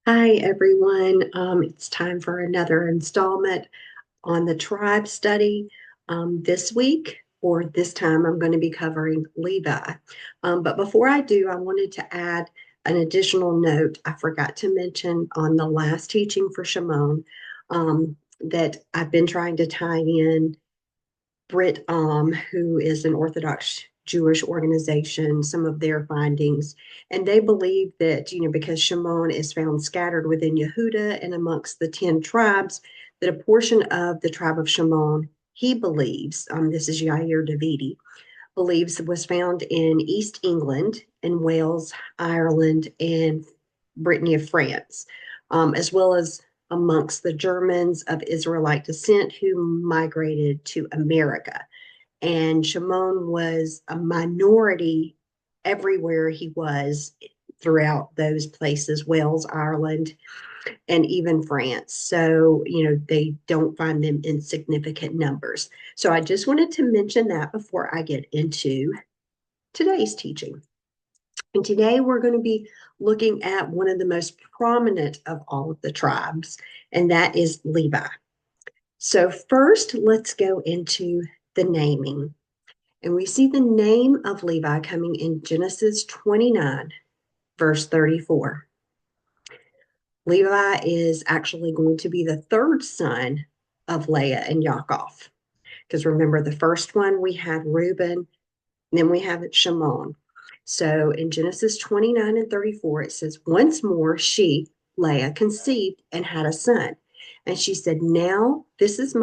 Hi, everyone. It's time for another installment on the tribe study. This week, or this time, I'm going to be covering Levi. But before I do, I wanted to add an additional note. I forgot to mention on the last teaching for Shimon that I've been trying to tie in Brit who is an Orthodox Jewish organization, some of their findings. And they believe that, because Shimon is found scattered within Yehuda and amongst the 10 tribes, that a portion of the tribe of Shimon, he believes, this is Yair Davidi, believes was found in East England and Wales, Ireland, and Brittany of France, as well as amongst the Germans of Israelite descent who migrated to America. And Shimon was a minority everywhere he was throughout those places, Wales, Ireland, and even France. So, they don't find them in significant numbers. So I just wanted to mention that before I get into today's teaching. And today we're going to be looking at one of the most prominent of all of the tribes, and that is Levi. So, first, let's go into the naming. And we see the name of Levi coming in Genesis 29, verse 34. Levi is actually going to be the third son of Leah and Yaakov. Because remember, the first one we had Reuben, then we have Shimon. So in Genesis 29 and 34, it says, once more she, Leah, conceived and had a son. And she said, now this is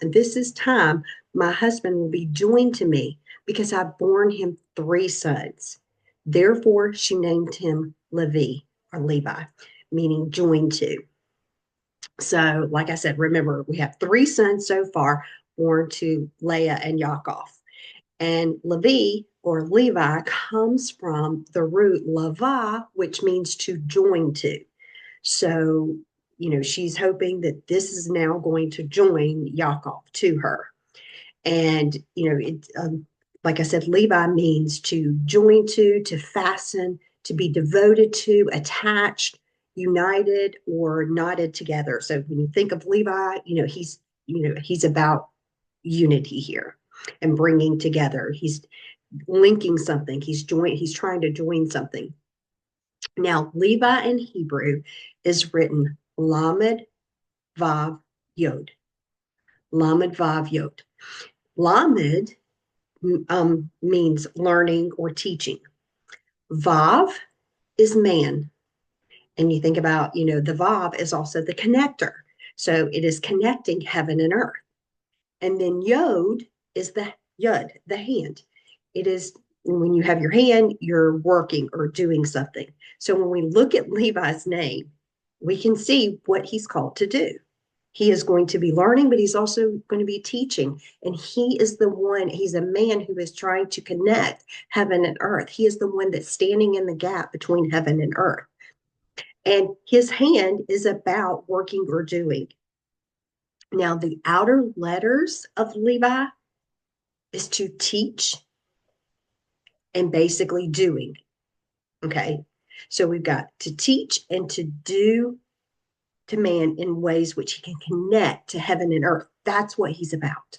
this is time my husband will be joined to me because I've borne him three sons. Therefore, she named him Levi, meaning joined to. So, like I said, remember, we have three sons so far born to Leah and Yaakov. And Levi or Levi comes from the root lava, which means to join to. So, she's hoping that this is now going to join Yaakov to her. And, like I said, Levi means to join to fasten, to be devoted to, attached, united, or knotted together. So when you think of Levi, he's about unity here and bringing together. He's linking something. He's trying to join something. Now, Levi in Hebrew is written Lamed Vav Yod. Lamed Vav Yod. Lamed means learning or teaching. Vav is man. And you think about, the Vav is also the connector. So it is connecting heaven and earth. And then Yod is the Yud, the hand. It is when you have your hand, you're working or doing something. So when we look at Levi's name, we can see what he's called to do. He is going to be learning, but he's also going to be teaching. And he is the one, he's a man who is trying to connect heaven and earth. He is the one that's standing in the gap between heaven and earth. And his hand is about working or doing. Now, the outer letters of Levi is to teach and basically doing. Okay. So we've got to teach and to do to man in ways which he can connect to heaven and earth. That's what he's about.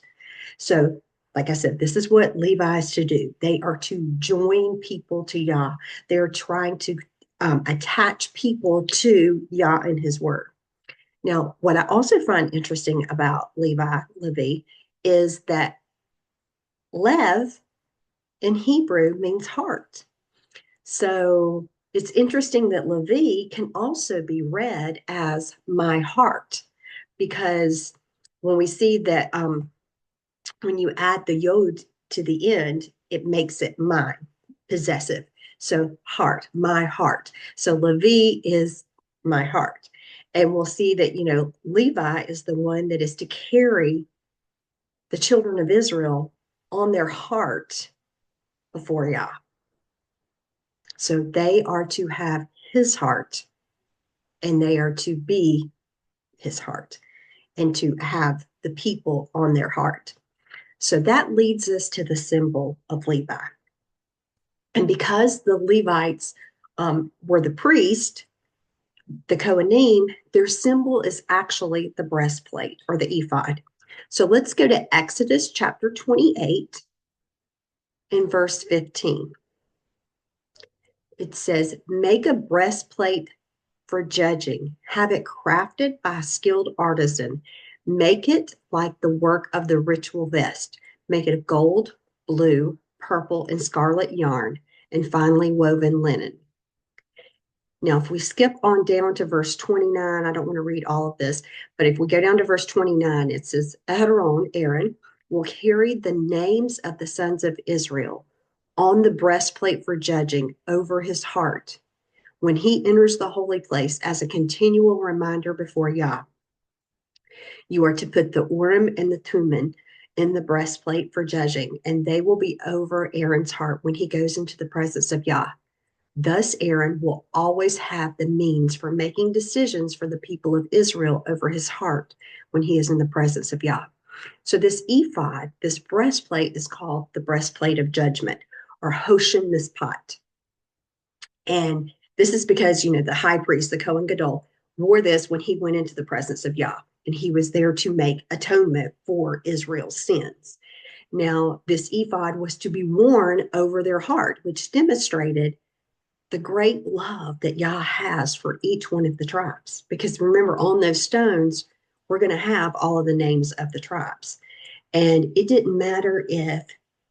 So, like I said, this is what Levi is to do. They are to join people to Yah. They're trying to attach people to Yah and his word. Now, what I also find interesting about Levi, is that Lev in Hebrew means heart. So it's interesting that Levi can also be read as my heart, because when we see that when you add the yod to the end, it makes it mine, possessive. So heart, my heart. So Levi is my heart. And we'll see that, Levi is the one that is to carry the children of Israel on their heart before Yah. So they are to have his heart and they are to be his heart and to have the people on their heart. So that leads us to the symbol of Levi. And because the Levites were the priest, The Kohanim, their symbol is actually the breastplate or the ephod. So let's go to Exodus chapter 28 and verse 15. It says, make a breastplate for judging, have it crafted by a skilled artisan. Make it like the work of the ritual vest. Make it of gold, blue, purple, and scarlet yarn, and finely woven linen. Now, if we skip on down to verse 29, I don't want to read all of this, but if we go down to verse 29, it says, Aaron, will carry the names of the sons of Israel on the breastplate for judging over his heart when he enters the holy place as a continual reminder before Yah. You are to put the Urim and the Thummim in the breastplate for judging, and they will be over Aaron's heart when he goes into the presence of Yah. Thus, Aaron will always have the means for making decisions for the people of Israel over his heart when he is in the presence of Yah. So, this ephod, this breastplate, is called the breastplate of judgment or Hoshen Mishpat. And this is because, the high priest, the Kohen Gadol, wore this when he went into the presence of Yah, and he was there to make atonement for Israel's sins. Now, this ephod was to be worn over their heart, which demonstrated the great love that Yah has for each one of the tribes. Because remember, on those stones, we're going to have all of the names of the tribes. And it didn't matter if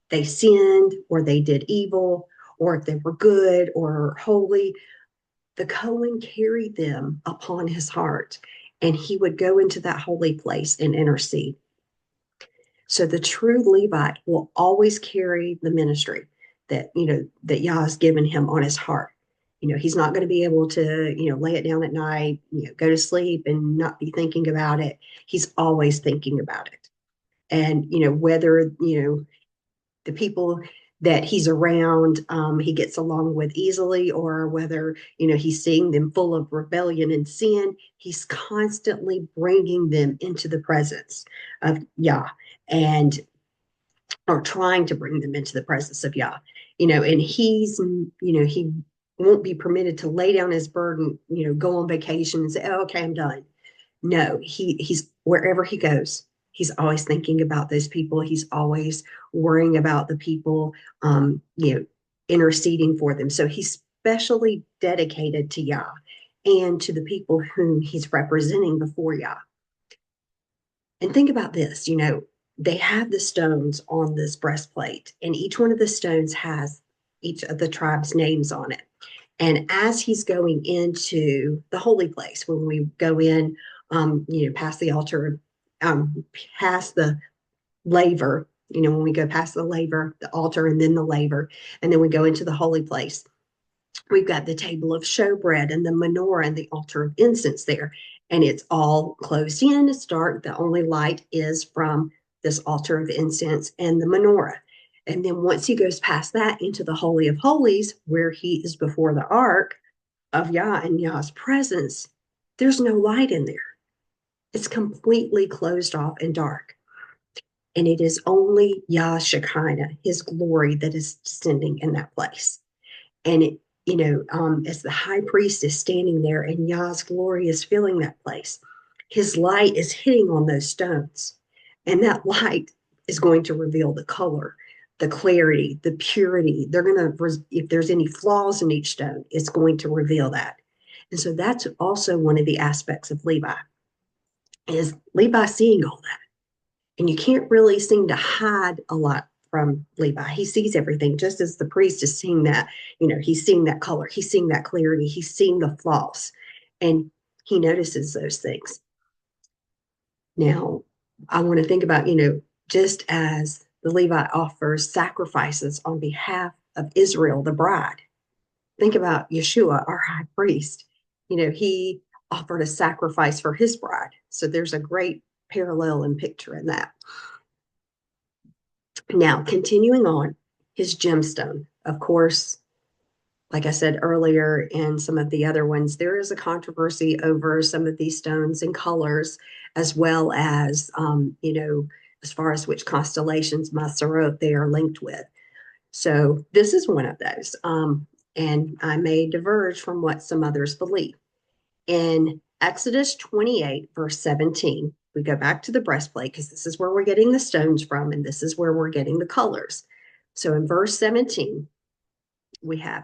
they sinned or they did evil or if they were good or holy, the Cohen carried them upon his heart, and he would go into that holy place and intercede. So the true Levite will always carry the ministry that Yah has given him on his heart. He's not going to be able to, lay it down at night, go to sleep and not be thinking about it. He's always thinking about it. And, whether, the people that he's around, he gets along with easily, or whether, he's seeing them full of rebellion and sin, he's constantly bringing them into the presence of Yah and or trying to bring them into the presence of Yah, and he won't be permitted to lay down his burden, go on vacation and say, oh, okay, I'm done. No, he's wherever he goes, he's always thinking about those people. He's always worrying about the people, interceding for them. So he's specially dedicated to Yah and to the people whom he's representing before Yah. And think about this, they have the stones on this breastplate, and each one of the stones has each of the tribe's names on it. And as he's going into the holy place, when we go in, past the altar, past the laver, when we go past the laver, the altar, and then the laver, and then we go into the holy place, we've got the table of showbread and the menorah and the altar of incense there. And it's all closed in. It's dark. The only light is from this altar of incense and the menorah. And then once he goes past that into the Holy of Holies, where he is before the ark of Yah and Yah's presence, there's no light in there. It's completely closed off and dark. And it is only Yah's Shekinah, his glory, that is descending in that place. And as the high priest is standing there and Yah's glory is filling that place, his light is hitting on those stones. And that light is going to reveal the color, the clarity, the purity. They're going to, if there's any flaws in each stone, it's going to reveal that. And so that's also one of the aspects of Levi, is Levi seeing all that. And you can't really seem to hide a lot from Levi. He sees everything, just as the priest is seeing that, he's seeing that color, he's seeing that clarity, he's seeing the flaws, and he notices those things. Now, I want to think about, just as the Levi offers sacrifices on behalf of Israel, the bride, think about Yeshua, our high priest. He offered a sacrifice for his bride. So there's a great parallel and picture in that. Now, continuing on, his gemstone. Of course, like I said earlier, in some of the other ones, there is a controversy over some of these stones and colors, as well as, as far as which constellations Masarot they are linked with. So this is one of those. And I may diverge from what some others believe. in Exodus 28, verse 17, we go back to the breastplate because this is where we're getting the stones from, and this is where we're getting the colors. So in verse 17, we have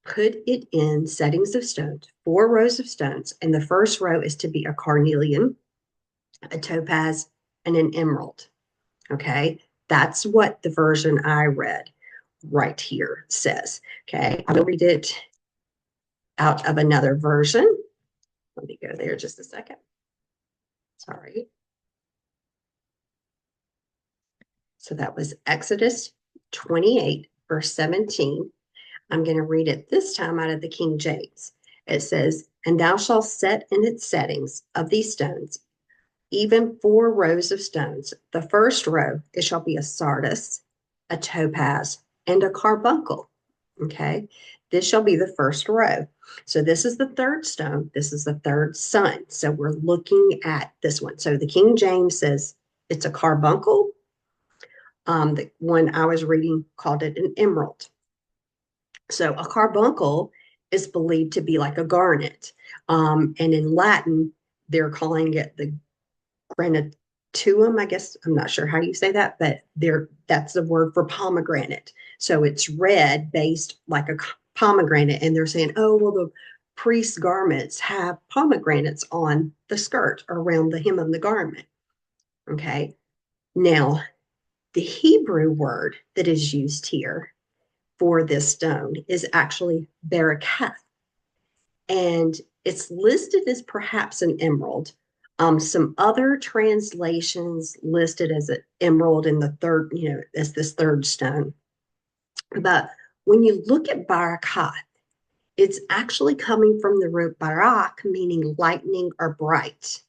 put it in settings of stones, 4 rows of stones, and the first row is to be a carnelian, a topaz, and an emerald. Okay, that's what the version I read right here says. Okay, I'm going to read it out of another version. Let me go there just a second. Sorry. So that was Exodus 28, verse 17. I'm going to read it this time out of the King James. It says, "And thou shalt set in its settings of these stones, even 4 rows of stones. The first row, it shall be a sardius, a topaz, and a carbuncle." Okay, this shall be the first row. So this is the third stone. This is the third sun. So we're looking at this one. So the King James says it's a carbuncle. The one I was reading called it an emerald. So a carbuncle is believed to be like a garnet. And in Latin, they're calling it the granatuum. I guess I'm not sure how you say that, but that's the word for pomegranate. So it's red based like a pomegranate. And they're saying, oh, well, the priest's garments have pomegranates on the skirt or around the hem of the garment. Okay. Now, the Hebrew word that is used here for this stone is actually baraketh. And it's listed as perhaps an emerald. Some other translations listed as an emerald in the third, as this third stone. But when you look at baraketh, it's actually coming from the root barak, meaning lightning or bright.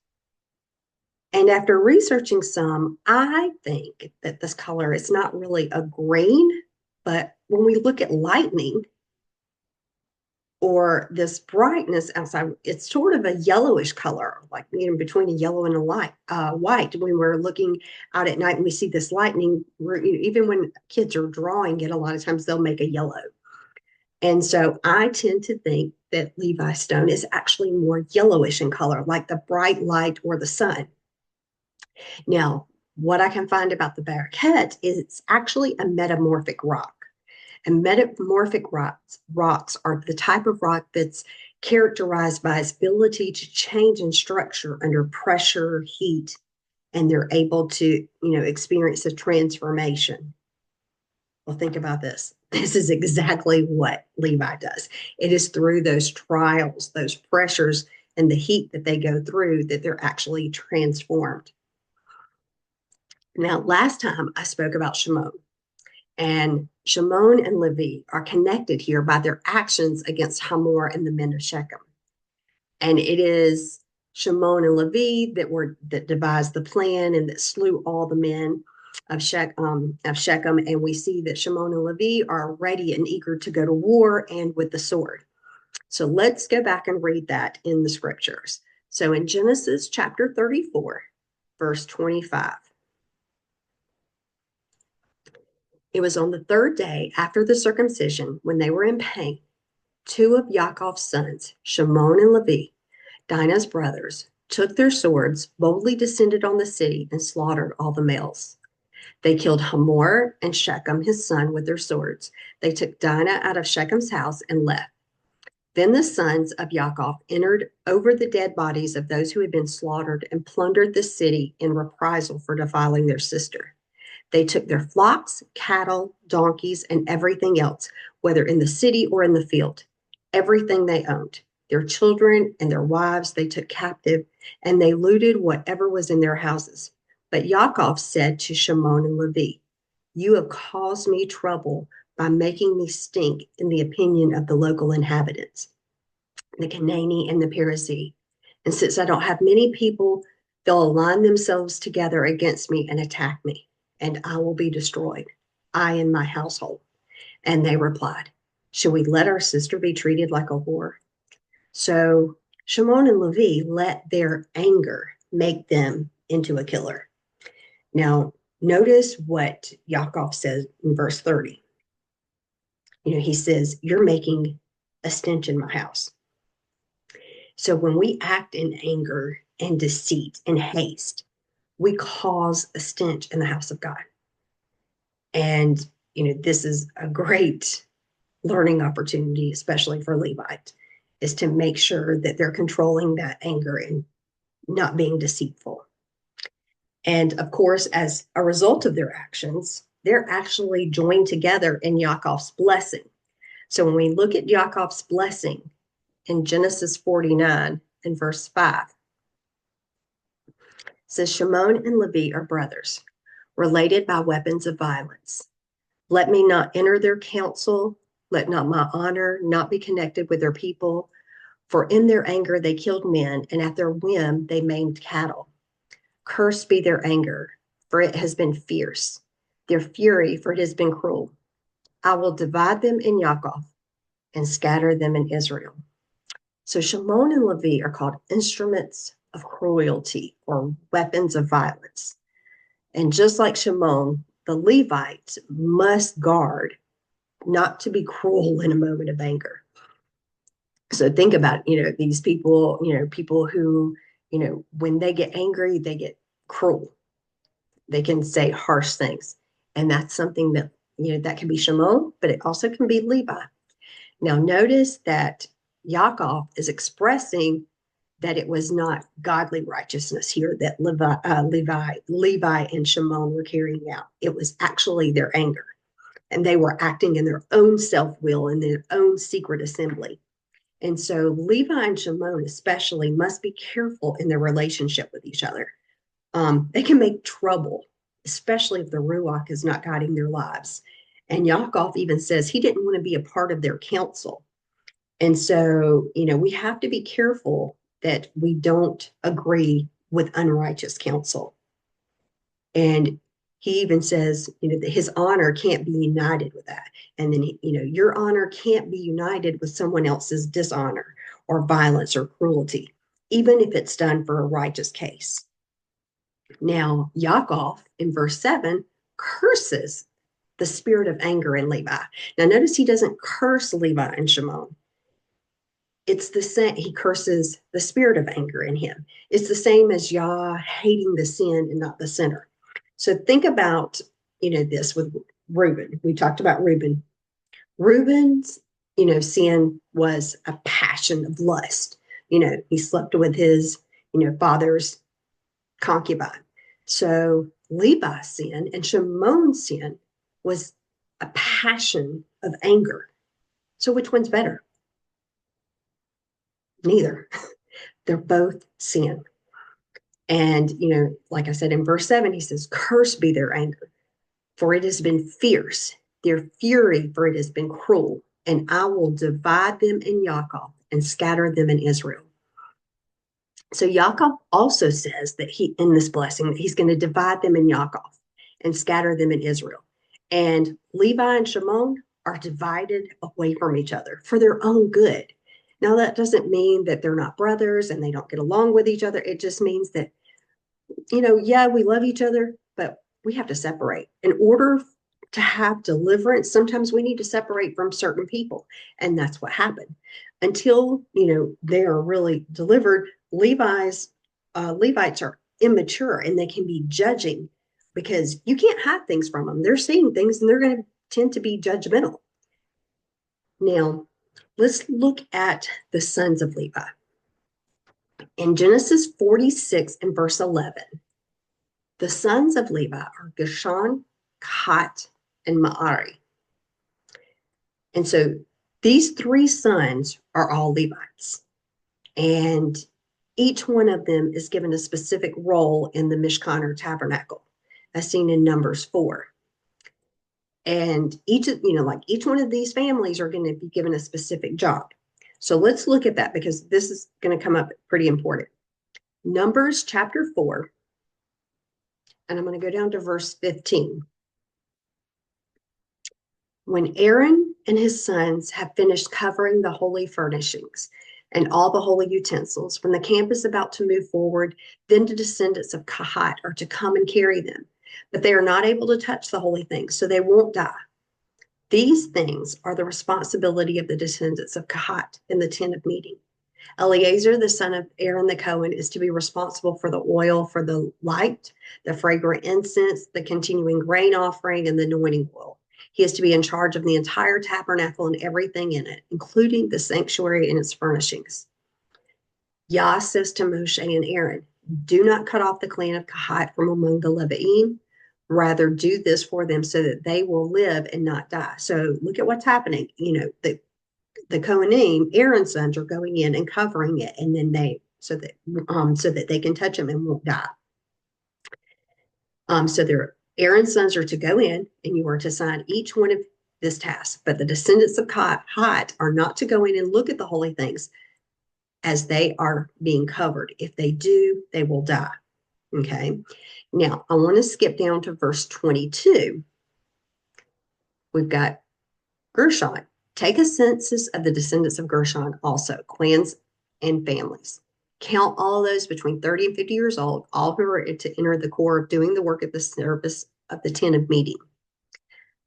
And after researching some, I think that this color is not really a green, but when we look at lightning or this brightness outside, it's sort of a yellowish color, like between a yellow and a white. When we're looking out at night and we see this lightning, even when kids are drawing it, a lot of times they'll make a yellow. And so I tend to think that Levi stone is actually more yellowish in color, like the bright light or the sun. Now, what I can find about the Barraquette is it's actually a metamorphic rock. And metamorphic rocks are the type of rock that's characterized by its ability to change in structure under pressure, heat, and they're able to, experience a transformation. Well, think about this. This is exactly what Levi does. It is through those trials, those pressures, and the heat that they go through that they're actually transformed. Now, last time I spoke about Shimon, and Shimon and Levi are connected here by their actions against Hamor and the men of Shechem. And it is Shimon and Levi that devised the plan and that slew all the men of Shechem. And we see that Shimon and Levi are ready and eager to go to war and with the sword. So let's go back and read that in the scriptures. So in Genesis chapter 34, verse 25. It was on the third day after the circumcision, when they were in pain, 2 of Yaakov's sons, Shimon and Levi, Dinah's brothers, took their swords, boldly descended on the city, and slaughtered all the males. They killed Hamor and Shechem, his son, with their swords. They took Dinah out of Shechem's house and left. Then the sons of Yaakov entered over the dead bodies of those who had been slaughtered and plundered the city in reprisal for defiling their sister. They took their flocks, cattle, donkeys, and everything else, whether in the city or in the field, everything they owned. Their children and their wives they took captive, and they looted whatever was in their houses. But Yaakov said to Shimon and Levi, "You have caused me trouble by making me stink in the opinion of the local inhabitants, the Canaanite and the Perizzite. And since I don't have many people, they'll align themselves together against me and attack me, and I will be destroyed, I and my household." And they replied, "Should we let our sister be treated like a whore?" So Shimon and Levi let their anger make them into a killer. Now, notice what Yaakov says in verse 30. He says, "You're making a stench in my house." So when we act in anger and deceit and haste, we cause a stench in the house of God. And, this is a great learning opportunity, especially for Levites, is to make sure that they're controlling that anger and not being deceitful. And of course, as a result of their actions, they're actually joined together in Yaakov's blessing. So when we look at Yaakov's blessing in Genesis 49 and verse 5, it says, Shimon and Levi are brothers, related by weapons of violence. Let me not enter their counsel. Let not my honor not be connected with their people. For in their anger they killed men, and at their whim they maimed cattle. Cursed be their anger, for it has been fierce, their fury, for it has been cruel. I will divide them in Yaakov and scatter them in Israel. So Shimon and Levi are called instruments of cruelty or weapons of violence. And just like Shimon, the Levites must guard not to be cruel in a moment of anger. So think about, these people, people who, when they get angry, they get cruel. They can say harsh things. And that's something that, that can be Shimon, but it also can be Levi. Now, notice that Yaakov is expressing that it was not godly righteousness here that Levi and Shimon were carrying out. It was actually their anger. And they were acting in their own self-will and their own secret assembly. And so Levi and Shimon especially must be careful in their relationship with each other. They can make trouble, especially if the Ruach is not guiding their lives. And Yaakov even says he didn't want to be a part of their council. And so, we have to be careful that we don't agree with unrighteous counsel. And he even says, that his honor can't be united with that. And then, your honor can't be united with someone else's dishonor or violence or cruelty, even if it's done for a righteous case. Now, Yaakov in verse 7 curses the spirit of anger in Levi. Now, notice he doesn't curse Levi and Shimon. It's the same. He curses the spirit of anger in him. It's the same as Yah hating the sin and not the sinner. So think about, this with Reuben. We talked about Reuben. Reuben's, sin was a passion of lust. He slept with his, father's concubine. So Levi's sin and Shimon's sin was a passion of anger. So which one's better? Neither. They're both sin. And, like I said in verse 7, he says, Cursed be their anger, for it has been fierce, their fury, for it has been cruel, and I will divide them in Yaakov and scatter them in Israel. So Yaakov also says that in this blessing, that he's going to divide them in Yaakov and scatter them in Israel. And Levi and Shimon are divided away from each other for their own good. Now, that doesn't mean that they're not brothers and they don't get along with each other. It just means that, yeah, we love each other, but we have to separate. In order to have deliverance, sometimes we need to separate from certain people. And that's what happened. Until, they are really delivered, Levites are immature and they can be judging because you can't hide things from them. They're seeing things and they're going to tend to be judgmental. Now, let's look at the sons of Levi. In Genesis 46 and verse 11, the sons of Levi are Gershon, Kahat, and Merari. And so these three sons are all Levites. And each one of them is given a specific role in the Mishkan or tabernacle, as seen in Numbers 4. And each one of these families are going to be given a specific job. So let's look at that because this is going to come up pretty important. Numbers chapter 4, and I'm going to go down to verse 15. When Aaron and his sons have finished covering the holy furnishings and all the holy utensils, when the camp is about to move forward, then the descendants of Kahat are to come and carry them. But they are not able to touch the holy things, so they won't die. These things are the responsibility of the descendants of Kahat in the tent of meeting. Eleazar, the son of Aaron the Cohen, is to be responsible for the oil for the light, the fragrant incense, the continuing grain offering, and the anointing oil. He is to be in charge of the entire tabernacle and everything in it, including the sanctuary and its furnishings. Yah says to Moshe and Aaron, do not cut off the clan of Kahat from among the Levi'im. Rather, do this for them so that they will live and not die. So look at what's happening. The Kohanim, Aaron's sons, are going in and covering it, and then so that they can touch them and won't die. So Aaron's sons are to go in, and you are to assign each one of this task. But the descendants of Kahat are not to go in and look at the holy things as they are being covered. If they do, they will die. Okay. Now I want to skip down to verse 22. We've got Gershon. Take a census of the descendants of Gershon also, clans and families. Count all those between 30 and 50 years old, all who are to enter the core of doing the work of the service of the tent of meeting.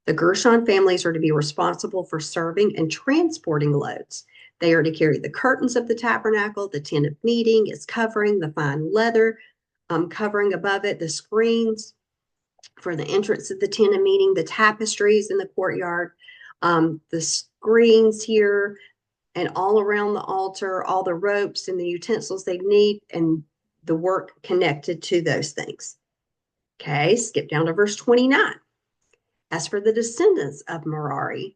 The Gershon families are to be responsible for serving and transporting loads. They are to carry the curtains of the tabernacle, the tent of meeting, its covering, the fine leather covering above it, the screens for the entrance of the tent of meeting, the tapestries in the courtyard, the screens here, and all around the altar, all the ropes and the utensils they need, and the work connected to those things. Okay, skip down to verse 29. As for the descendants of Merari,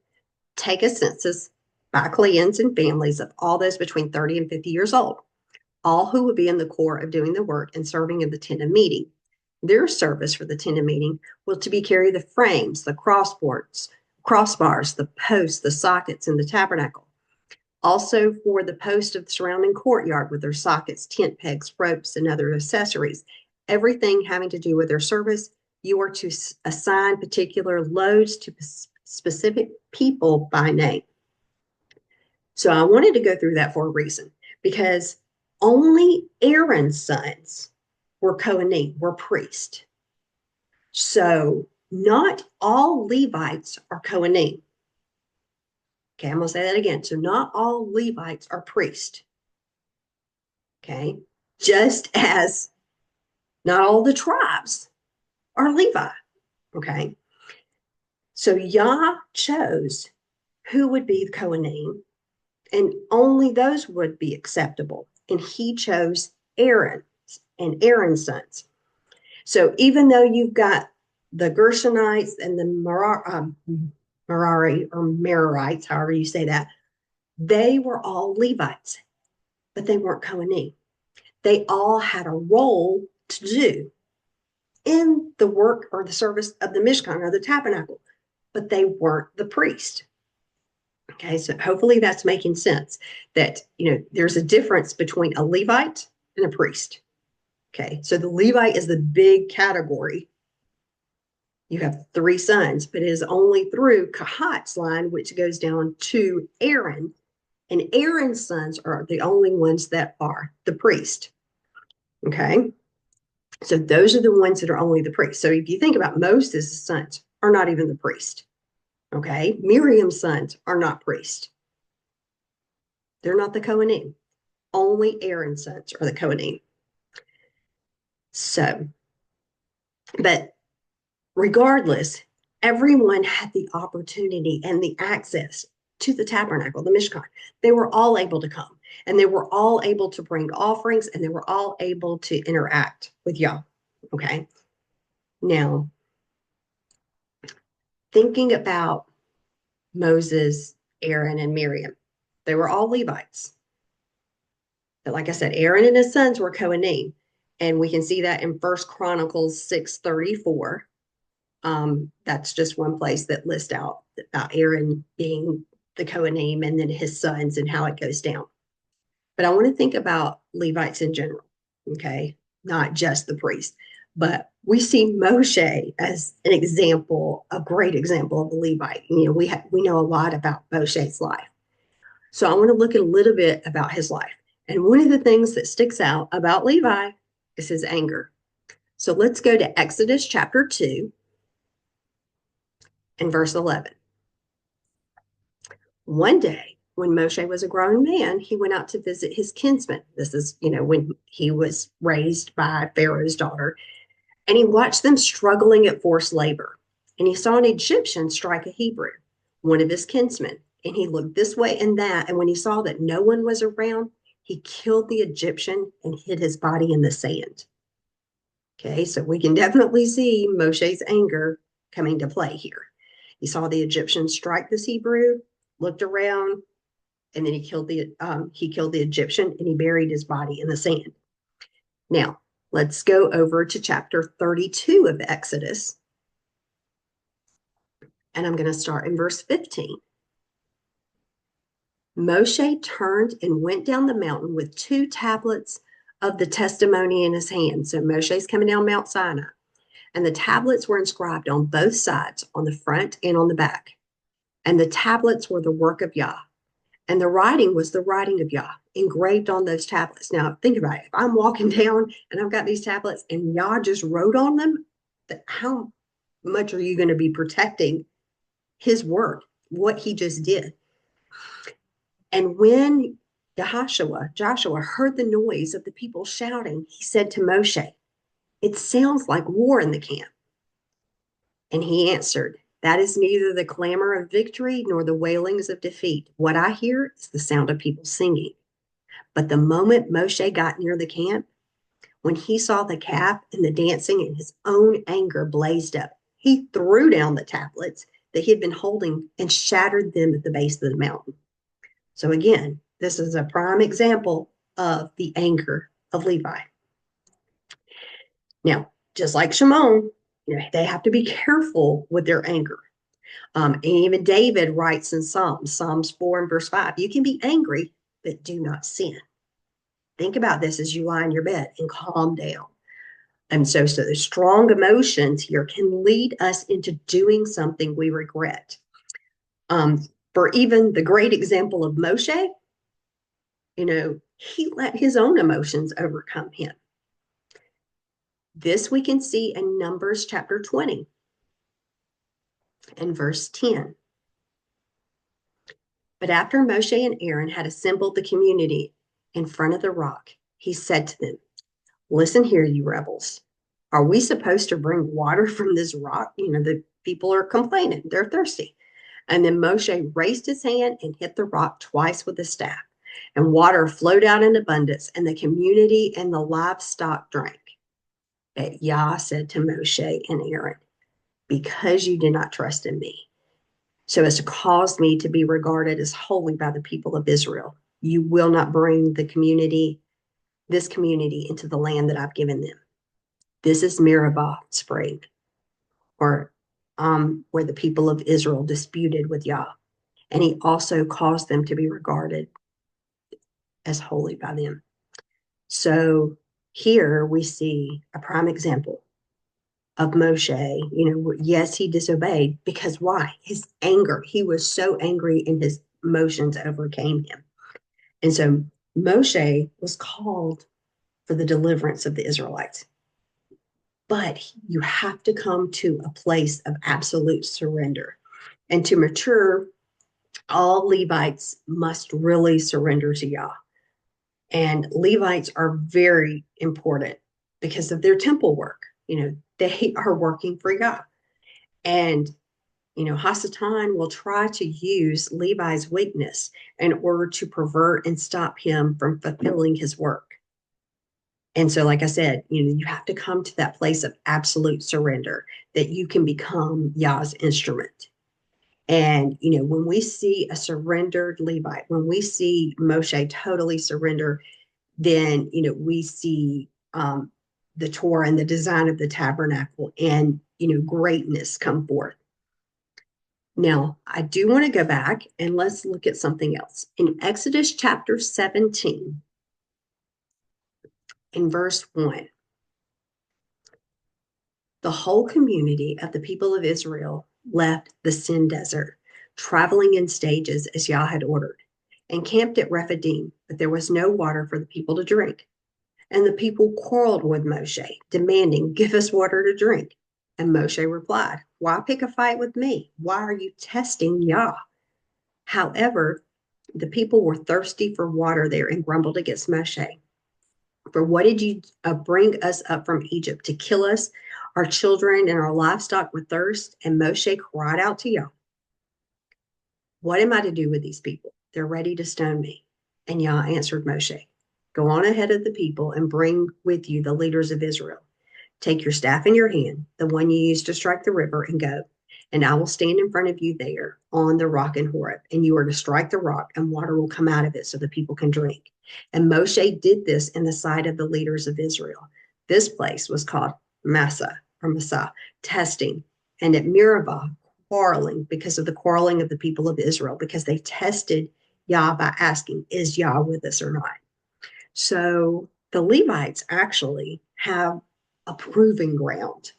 take a census by clans and families of all those between 30 and 50 years old, all who would be in the core of doing the work and serving in the tent of meeting. Their service for the tent of meeting will to be carry the frames, the crossbars, the posts, the sockets in the tabernacle. Also for the post of the surrounding courtyard with their sockets, tent pegs, ropes, and other accessories. Everything having to do with their service, you are to assign particular loads to specific people by name. So I wanted to go through that for a reason, because only Aaron's sons were Kohanim, were priests. So not all Levites are Kohanim. Okay, I'm going to say that again. So not all Levites are priests. Okay, just as not all the tribes are Levi. Okay, so Yah chose who would be the Kohanim, and only those would be acceptable. And he chose Aaron and Aaron's sons. So even though you've got the Gershonites and the Merari or Merarites, however you say that, they were all Levites, but they weren't Kohanim. They all had a role to do in the work or the service of the Mishkan or the tabernacle, but they weren't the priest. Okay, so hopefully that's making sense that, there's a difference between a Levite and a priest. Okay, so the Levite is the big category. You have 3 sons, but it is only through Kahat's line, which goes down to Aaron, and Aaron's sons are the only ones that are the priest. Okay, so those are the ones that are only the priest. So if you think about Moses' sons are not even the priest. Okay, Miriam's sons are not priests. They're not the Kohanim. Only Aaron's sons are the Kohanim. So, but regardless, everyone had the opportunity and the access to the tabernacle, the Mishkan. They were all able to come, and they were all able to bring offerings, and they were all able to interact with Yah. Okay. Now, thinking about Moses, Aaron, and Miriam, they were all Levites. But like I said, Aaron and his sons were Kohanim, and we can see that in 1 Chronicles 6:34. That's just one place that lists out about Aaron being the Kohanim and then his sons and how it goes down. But I want to think about Levites in general, okay? Not just the priest, but we see Moshe as an example, a great example of a Levite. We know a lot about Moshe's life. So I want to look at a little bit about his life. And one of the things that sticks out about Levi is his anger. So let's go to Exodus chapter 2 and verse 11. One day, when Moshe was a grown man, he went out to visit his kinsmen. This is, when he was raised by Pharaoh's daughter, and he watched them struggling at forced labor. And he saw an Egyptian strike a Hebrew, one of his kinsmen. And he looked this way and that. And when he saw that no one was around, he killed the Egyptian and hid his body in the sand. Okay, so we can definitely see Moshe's anger coming to play here. He saw the Egyptian strike this Hebrew, looked around, and then he killed the Egyptian and he buried his body in the sand. Now, let's go over to chapter 32 of Exodus. And I'm going to start in verse 15. Moshe turned and went down the mountain with 2 tablets of the testimony in his hand. So Moshe's coming down Mount Sinai. And the tablets were inscribed on both sides, on the front and on the back. And the tablets were the work of Yah. And the writing was the writing of Yah engraved on those tablets. Now, think about it. If I'm walking down and I've got these tablets and Yah just wrote on them, how much are you going to be protecting his work, what he just did? And when Joshua heard the noise of the people shouting, he said to Moshe, "It sounds like war in the camp." And he answered, "That is neither the clamor of victory nor the wailings of defeat. What I hear is the sound of people singing." But the moment Moshe got near the camp, when he saw the calf and the dancing, and his own anger blazed up, he threw down the tablets that he had been holding and shattered them at the base of the mountain. So again, this is a prime example of the anger of Levi. Now, just like Shimon, they have to be careful with their anger. And even David writes in Psalms 4 and verse 5, you can be angry, but do not sin. Think about this as you lie in your bed and calm down. And so the strong emotions here can lead us into doing something we regret. For even the great example of Moshe, he let his own emotions overcome him. This we can see in Numbers chapter 20 and verse 10. But after Moshe and Aaron had assembled the community in front of the rock, he said to them, "Listen here, you rebels. Are we supposed to bring water from this rock?" The people are complaining. They're thirsty. And then Moshe raised his hand and hit the rock twice with the staff. And water flowed out in abundance, and the community and the livestock drank. But Yah said to Moshe and Aaron, "Because you did not trust in me, so as to cause me to be regarded as holy by the people of Israel, you will not bring this community into the land that I've given them." This is Meribah spring, or where the people of Israel disputed with Yah. And he also caused them to be regarded as holy by them. So here we see a prime example of Moshe. Yes, he disobeyed because why? His anger. He was so angry and his emotions overcame him. And so Moshe was called for the deliverance of the Israelites. But you have to come to a place of absolute surrender. And to mature, all Levites must really surrender to Yah. And Levites are very important because of their temple work. They are working for Yah. And, Hasatan will try to use Levi's weakness in order to pervert and stop him from fulfilling his work. And so, like I said, you have to come to that place of absolute surrender that you can become Yah's instrument. And, when we see a surrendered Levite, when we see Moshe totally surrender, then, we see the Torah and the design of the tabernacle and, greatness come forth. Now, I do want to go back and let's look at something else. In Exodus chapter 17, in verse 1, the whole community of the people of Israel left the Sin desert, traveling in stages as Yah had ordered, and camped at Rephidim, but there was no water for the people to drink. And the people quarreled with Moshe, demanding, "Give us water to drink." And Moshe replied, "Why pick a fight with me? Why are you testing Yah?" However, The people were thirsty for water there and grumbled against Moshe. For what did you bring us up from Egypt to kill us, our children, and our livestock with thirst? And Moshe cried out to Yah, what am I to do with these people? They're ready to stone me. And Yah answered Moshe, go on ahead of the people and bring with you the leaders of Israel. Take your staff in your hand, the one you used to strike the river, and go. And I will stand in front of you there on the rock in Horeb. And you are to strike the rock, and water will come out of it so the people can drink. And Moshe did this in the sight of the leaders of Israel. This place was called Massah, testing. And at Meribah, quarreling, because of the quarreling of the people of Israel, because they tested Yah by asking, is Yah with us or not? So the Levites actually have a proving ground.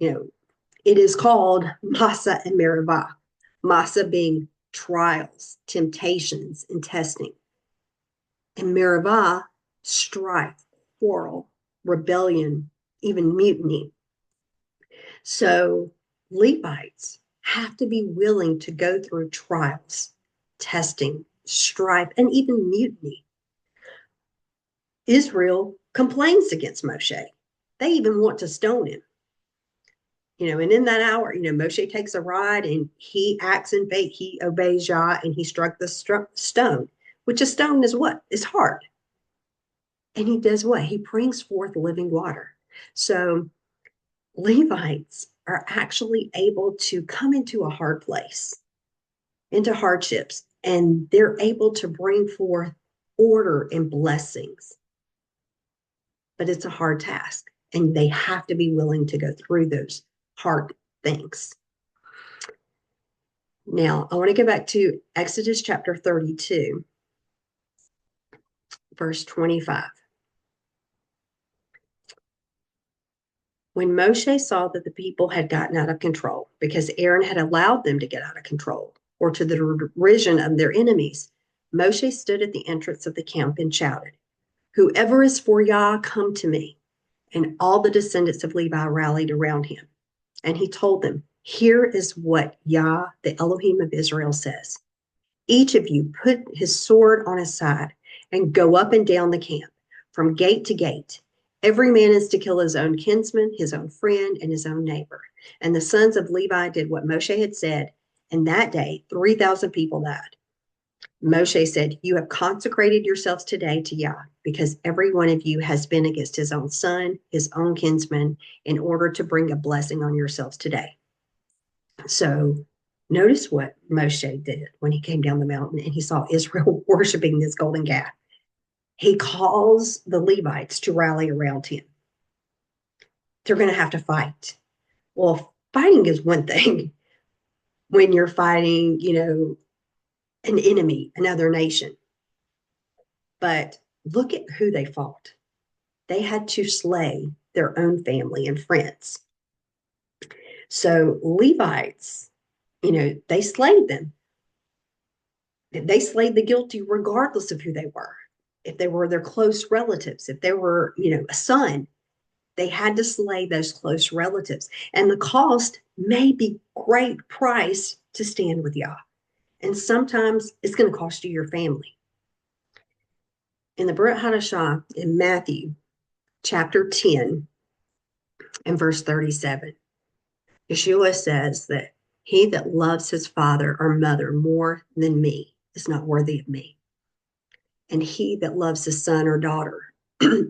It is called Massah and Meribah. Massah being trials, temptations, and testing. And Meribah, strife, quarrel, rebellion, even mutiny. So Levites have to be willing to go through trials, testing, strife, and even mutiny. Israel complains against Moshe. They even want to stone him. And in that hour, Moshe takes a rod and he acts in faith. He obeys Yah and he struck the stone, which a stone is what? It's hard. And he does what? He brings forth living water. So Levites are actually able to come into a hard place, into hardships, and they're able to bring forth order and blessings. But it's a hard task, and they have to be willing to go through those hard things. Now, I want to go back to Exodus chapter 32, verse 25. When Moshe saw that the people had gotten out of control, because Aaron had allowed them to get out of control, or to the derision of their enemies, Moshe stood at the entrance of the camp and shouted, whoever is for Yah, come to me. And all the descendants of Levi rallied around him. And he told them, here is what Yah, the Elohim of Israel, says. Each of you put his sword on his side and go up and down the camp, from gate to gate. Every man is to kill his own kinsman, his own friend, and his own neighbor. And the sons of Levi did what Moshe had said, and that day 3,000 people died. Moshe said, you have consecrated yourselves today to Yah, because every one of you has been against his own son, his own kinsman, in order to bring a blessing on yourselves today. So notice what Moshe did when he came down the mountain and he saw Israel worshiping this golden calf. He calls the Levites to rally around him. They're going to have to fight. Well, fighting is one thing when you're fighting, an enemy, another nation. But look at who they fought. They had to slay their own family and friends. So Levites, they slayed them. They slayed the guilty regardless of who they were. If they were their close relatives, if they were, a son, they had to slay those close relatives. And the cost may be great price to stand with Yah. And sometimes it's going to cost you your family. In the Brit Hadashah in Matthew chapter 10 and verse 37, Yeshua says that he that loves his father or mother more than me is not worthy of me. And he that loves his son or daughter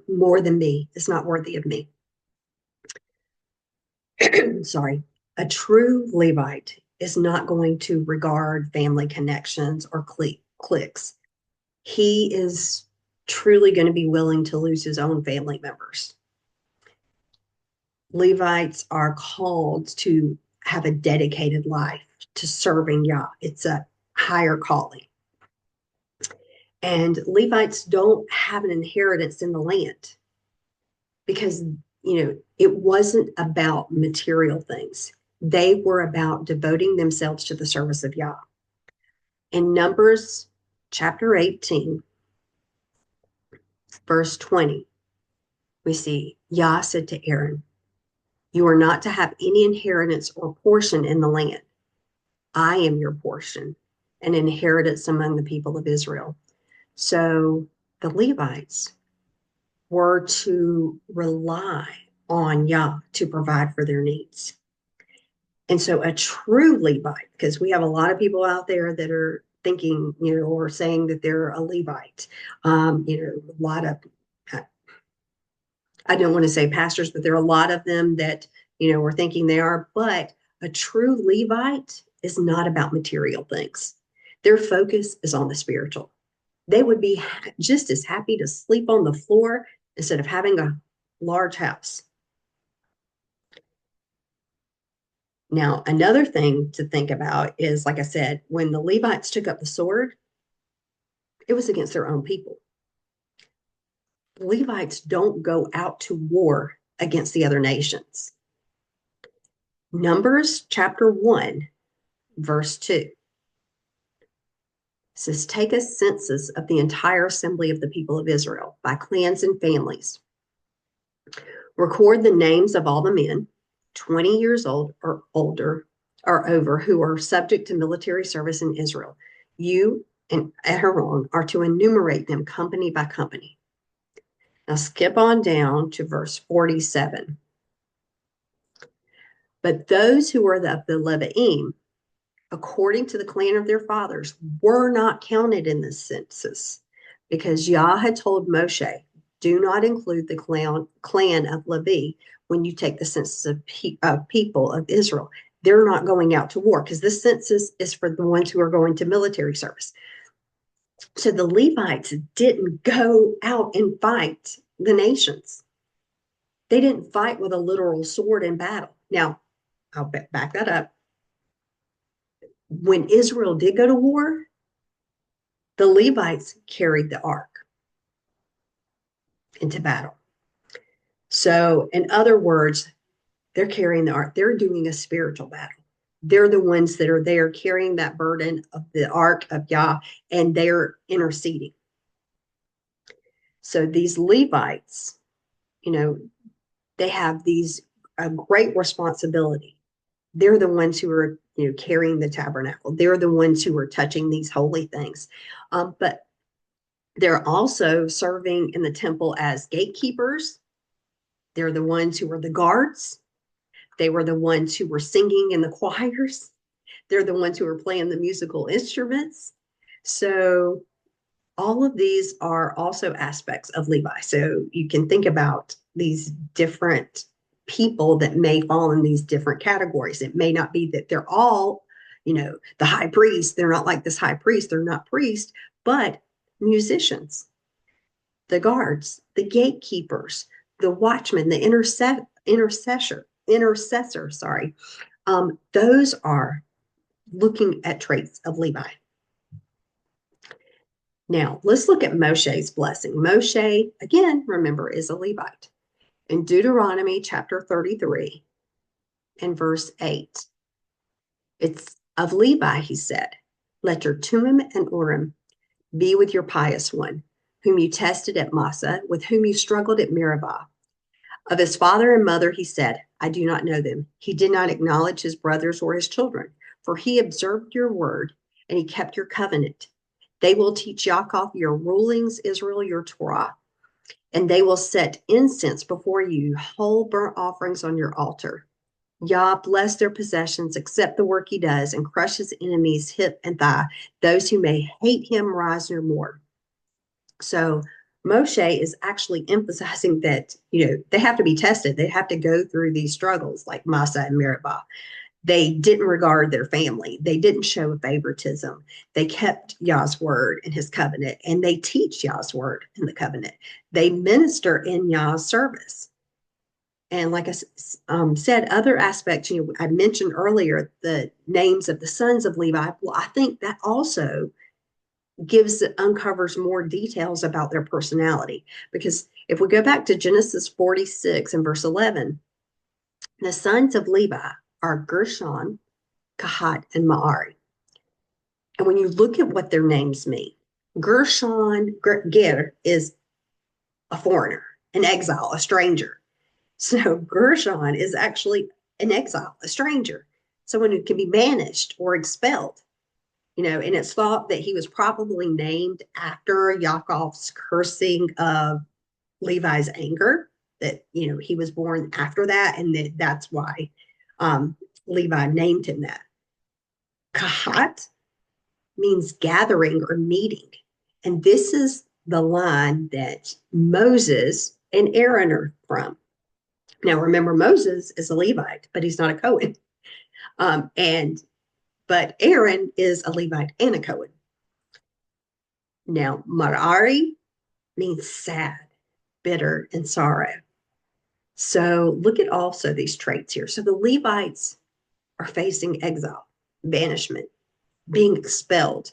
more than me is not worthy of me. Sorry. A true Levite is not going to regard family connections or cliques. He is truly going to be willing to lose his own family members. Levites are called to have a dedicated life to serving Yah. It's a higher calling. And Levites don't have an inheritance in the land because, it wasn't about material things. They were about devoting themselves to the service of Yah. In Numbers chapter 18, verse 20, we see Yah said to Aaron, you are not to have any inheritance or portion in the land. I am your portion, an inheritance among the people of Israel. So the Levites were to rely on Yah to provide for their needs. And so a true Levite, because we have a lot of people out there that are thinking, or saying that they're a Levite. A lot of, I don't want to say pastors, but there are a lot of them that, are thinking they are. But a true Levite is not about material things. Their focus is on the spiritual. They would be just as happy to sleep on the floor instead of having a large house. Now, another thing to think about is, like I said, when the Levites took up the sword, it was against their own people. The Levites don't go out to war against the other nations. Numbers chapter 1, verse 2 says, take a census of the entire assembly of the people of Israel by clans and families. Record the names of all the men 20 years old or older or over who are subject to military service in Israel. You and Aaron are to enumerate them company by company. Now skip on down to verse 47. But those who were of the Levi'im, according to the clan of their fathers, were not counted in this census, because Yah had told Moshe, do not include the clan of Levi when you take the census of people of Israel. They're not going out to war, because this census is for the ones who are going to military service. So the Levites didn't go out and fight the nations. They didn't fight with a literal sword in battle. Now, I'll back that up. When Israel did go to war, the Levites carried the ark into battle. So, in other words, they're carrying the ark. They're doing a spiritual battle. They're the ones that are there carrying that burden of the ark of Yah, and they're interceding. So these Levites, they have a great responsibility. They're the ones who are, carrying the tabernacle. They're the ones who are touching these holy things. But they're also serving in the temple as gatekeepers. They're the ones who were the guards. They were the ones who were singing in the choirs. They're the ones who were playing the musical instruments. So all of these are also aspects of Levi. So you can think about these different people that may fall in these different categories. It may not be that they're all, the high priest. They're not like this high priest. They're not priests, but musicians, the guards, the gatekeepers, the watchmen, the intercessor, sorry. Those are looking at traits of Levi. Now, let's look at Moshe's blessing. Moshe, again, remember, is a Levite. In Deuteronomy chapter 33 and verse 8, it's of Levi, he said, let your Tumim and Urim be with your pious one, whom you tested at Massa, with whom you struggled at Meribah. Of his father and mother, he said, I do not know them. He did not acknowledge his brothers or his children, for he observed your word and he kept your covenant. They will teach Yaakov your rulings, Israel your Torah, and they will set incense before you, whole burnt offerings on your altar. Yah bless their possessions, accept the work he does, and crush his enemies hip and thigh. Those who may hate him rise no more. So Moshe is actually emphasizing that, they have to be tested. They have to go through these struggles like Massa and Meribah. They didn't regard their family. They didn't show favoritism. They kept Yah's word and his covenant, and they teach Yah's word in the covenant. They minister in Yah's service. And like I said, other aspects, I mentioned earlier the names of the sons of Levi. Well, I think that also uncovers more details about their personality. Because if we go back to Genesis 46 and verse 11, the sons of Levi are Gershon, Kahat, and Ma'ari. And when you look at what their names mean, Gershon, Ger is a foreigner, an exile, a stranger. So Gershon is actually an exile, a stranger, someone who can be banished or expelled. And it's thought that he was probably named after Yaakov's cursing of Levi's anger, that, he was born after that, and that's why um, Levi named him that. Kahat means gathering or meeting. And this is the line that Moses and Aaron are from. Now, remember, Moses is a Levite, but he's not a Cohen. But Aaron is a Levite and a Cohen. Now, Marari means sad, bitter, and sorrow. So look at also these traits here. So the Levites are facing exile, banishment, being expelled,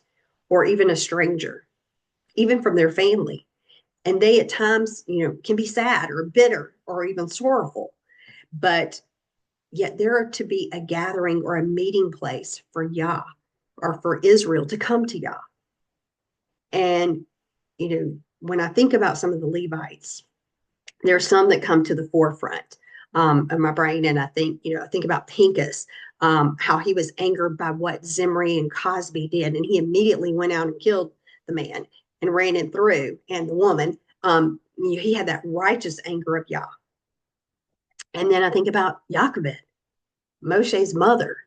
or even a stranger, even from their family. And they at times, can be sad or bitter or even sorrowful. But yet there are to be a gathering or a meeting place for Yah or for Israel to come to Yah. And, when I think about some of the Levites, there are some that come to the forefront of my brain. And I think about Pincus, how he was angered by what Zimri and Cosby did. And he immediately went out and killed the man and ran him through, and the woman. He had that righteous anger of Yah. And then I think about Jochebed, Moshe's mother.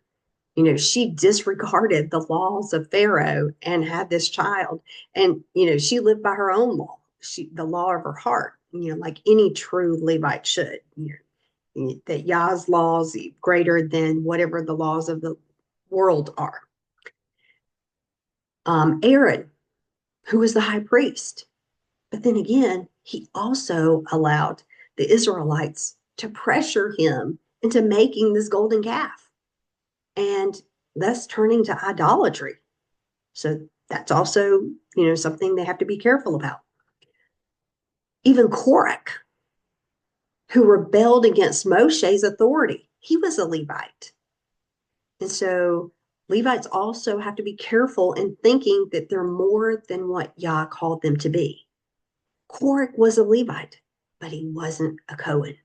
She disregarded the laws of Pharaoh and had this child. And, she lived by her own law, the law of her heart, like any true Levite should, that Yah's laws greater than whatever the laws of the world are. Aaron, who was the high priest. But then again, he also allowed the Israelites to pressure him into making this golden calf, and thus turning to idolatry. So that's also, something they have to be careful about. Even Korach, who rebelled against Moshe's authority, he was a Levite. And so Levites also have to be careful in thinking that they're more than what Yah called them to be. Korach was a Levite, but he wasn't a Cohen.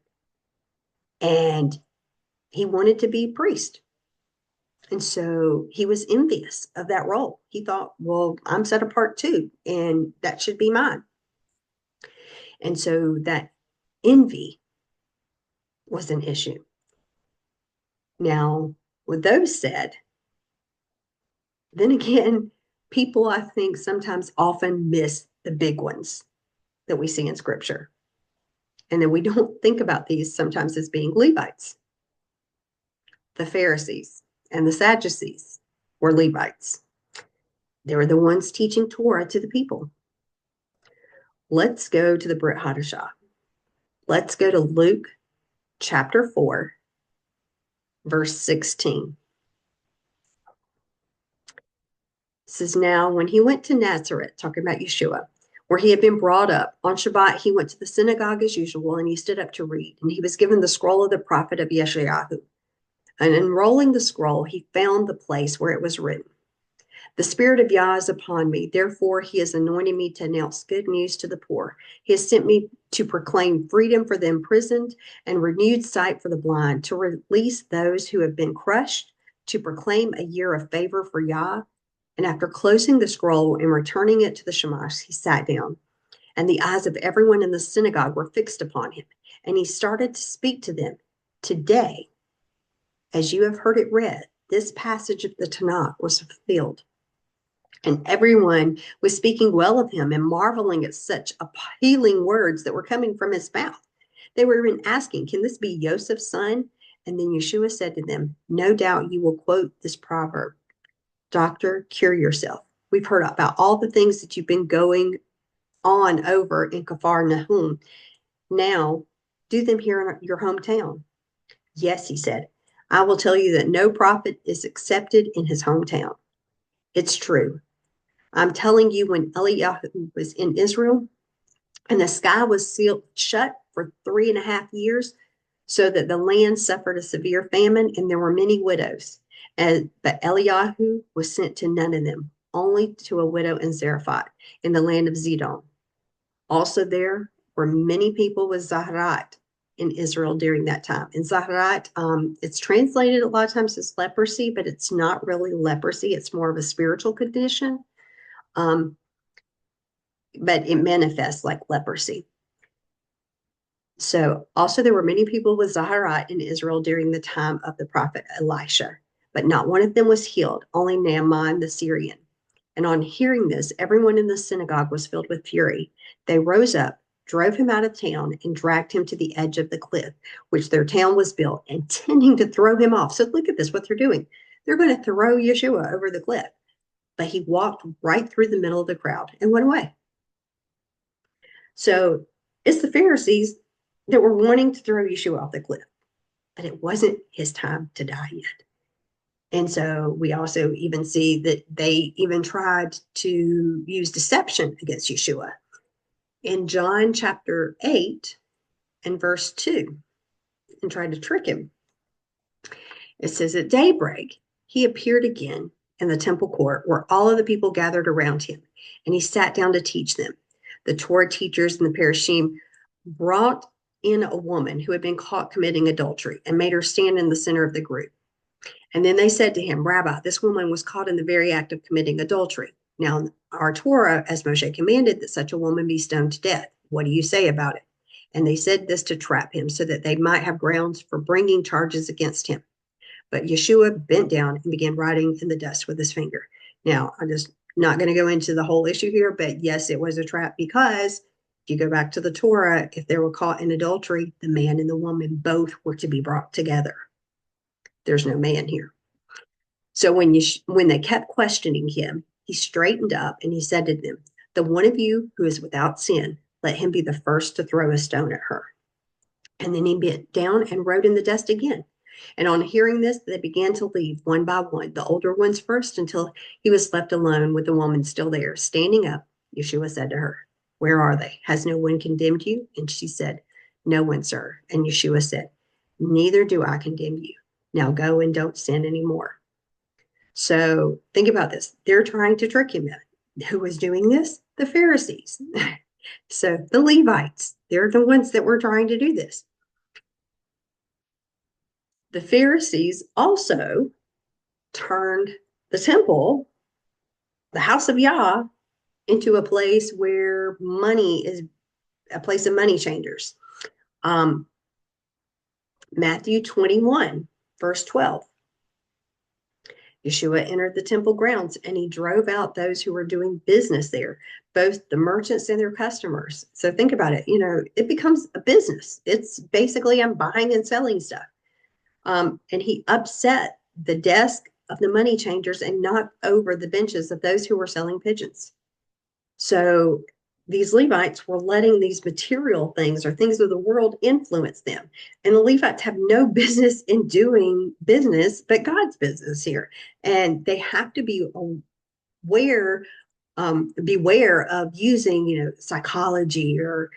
And he wanted to be priest. And so he was envious of that role. He thought, well, I'm set apart too, and that should be mine. And so that envy was an issue. Now, with those said, then again, people, I think, sometimes often miss the big ones that we see in Scripture. And then we don't think about these sometimes as being Levites. The Pharisees and the Sadducees were Levites. They were the ones teaching Torah to the people. Let's go to the Brit Hadashah. Let's go to Luke chapter 4, verse 16. It says, now when he went to Nazareth, talking about Yeshua, where he had been brought up, on Shabbat he went to the synagogue as usual, and he stood up to read. And he was given the scroll of the prophet of Yeshayahu. And unrolling the scroll, he found the place where it was written, the Spirit of Yah is upon me. Therefore, he has anointed me to announce good news to the poor. He has sent me to proclaim freedom for the imprisoned and renewed sight for the blind, to release those who have been crushed, to proclaim a year of favor for Yah. And after closing the scroll and returning it to the Shamash, he sat down. And the eyes of everyone in the synagogue were fixed upon him. And he started to speak to them. Today, as you have heard it read, this passage of the Tanakh was fulfilled. And everyone was speaking well of him and marveling at such appealing words that were coming from his mouth. They were even asking, can this be Joseph's son? And then Yeshua said to them, no doubt you will quote this proverb, doctor, cure yourself. We've heard about all the things that you've been going on over in Kafar Nahum. Now do them here in your hometown. Yes, he said, I will tell you that no prophet is accepted in his hometown. It's true. I'm telling you, when Eliyahu was in Israel and the sky was sealed shut for 3.5 years, so that the land suffered a severe famine and there were many widows. But Eliyahu was sent to none of them, only to a widow in Zarephath in the land of Zidon. Also there were many people with Zaharat, in Israel during that time. And Zaharat, it's translated a lot of times as leprosy, but it's not really leprosy. It's more of a spiritual condition. Um, but it manifests like leprosy. So also there were many people with Zaharat in Israel during the time of the prophet Elisha, but not one of them was healed, only Naaman the Syrian. And on hearing this, everyone in the synagogue was filled with fury. They rose up, drove him out of town, and dragged him to the edge of the cliff, which their town was built, intending to throw him off. So look at this, what they're doing. They're going to throw Yeshua over the cliff. But he walked right through the middle of the crowd and went away. So it's the Pharisees that were wanting to throw Yeshua off the cliff, but it wasn't his time to die yet. And so we also even see that they even tried to use deception against Yeshua. In John chapter 8 and verse 2, and tried to trick him. It says, at daybreak, he appeared again in the temple court where all of the people gathered around him, and he sat down to teach them. The Torah teachers and the Parashim brought in a woman who had been caught committing adultery and made her stand in the center of the group. And then they said to him, Rabbi, this woman was caught in the very act of committing adultery. Now, our Torah, as Moshe commanded, that such a woman be stoned to death. What do you say about it? And they said this to trap him so that they might have grounds for bringing charges against him. But Yeshua bent down and began writing in the dust with his finger. Now, I'm just not going to go into the whole issue here, but yes, it was a trap because if you go back to the Torah, if they were caught in adultery, the man and the woman both were to be brought together. There's no man here. So when they kept questioning him, he straightened up and he said to them, the one of you who is without sin, let him be the first to throw a stone at her. And then he bent down and wrote in the dust again. And on hearing this, they began to leave one by one, the older ones first, until he was left alone with the woman still there. Standing up, Yeshua said to her, where are they? Has no one condemned you? And she said, no one, sir. And Yeshua said, neither do I condemn you. Now go and don't sin anymore. So think about this. They're trying to trick him. Who was doing this? The Pharisees. So the Levites, they're the ones that were trying to do this. The Pharisees also turned the temple, the house of Yah, into a place where money is a place of money changers. Matthew 21, verse 12. Yeshua entered the temple grounds and he drove out those who were doing business there, both the merchants and their customers. So think about it. It becomes a business. It's basically I'm buying and selling stuff. And he upset the desk of the money changers and knocked over the benches of those who were selling pigeons. So these Levites were letting these material things or things of the world influence them. And the Levites have no business in doing business, but God's business here. And they have to be aware, beware of using, psychology or,